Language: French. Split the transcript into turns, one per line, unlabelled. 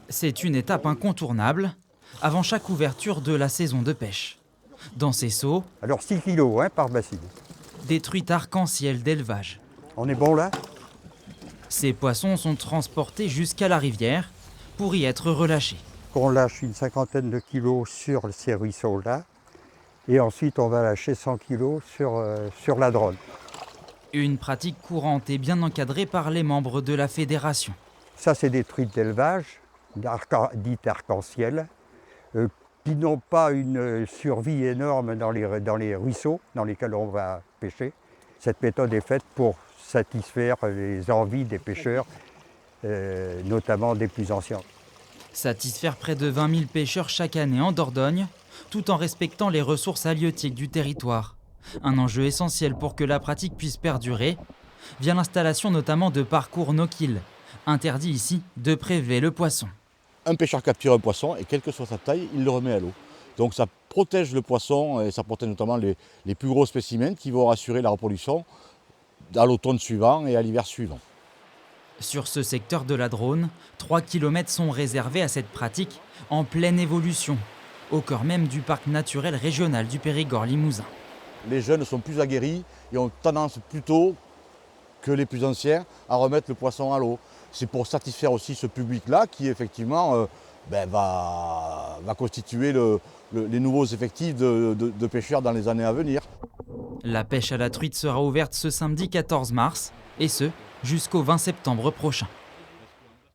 C'est une étape incontournable avant chaque ouverture de la saison de pêche. Dans ces seaux,
Alors 6 kilos par bassine.
des truites arc-en-ciel d'élevage.
On est bon là?
Ces poissons sont transportés jusqu'à la rivière pour y être relâchés.
On lâche une cinquantaine de kilos sur ces ruisseaux-là. Et ensuite, on va lâcher 100 kilos sur la drone.
Une pratique courante et bien encadrée par les membres de la fédération.
Ça, c'est des truites d'élevage, dites arc-en-ciel, qui n'ont pas une survie énorme dans les ruisseaux dans lesquels on va pêcher. Cette méthode est faite pour satisfaire les envies des pêcheurs, notamment des plus anciens.
Satisfaire près de 20 000 pêcheurs chaque année en Dordogne, tout en respectant les ressources halieutiques du territoire. Un enjeu essentiel pour que la pratique puisse perdurer, via l'installation notamment de parcours no-kill. Interdit ici de prélever le poisson.
Un pêcheur capture un poisson et quelle que soit sa taille, il le remet à l'eau. Donc ça protège le poisson et ça protège notamment les plus gros spécimens qui vont assurer la reproduction à l'automne suivant et à l'hiver suivant.
Sur ce secteur de la Drône, 3 km sont réservés à cette pratique en pleine évolution, au cœur même du parc naturel régional du Périgord-Limousin.
Les jeunes sont plus aguerris et ont tendance plutôt que les plus anciens à remettre le poisson à l'eau. C'est pour satisfaire aussi ce public-là qui effectivement va constituer les nouveaux effectifs de pêcheurs dans les années à venir.
La pêche à la truite sera ouverte ce samedi 14 mars, et ce, jusqu'au 20 septembre prochain.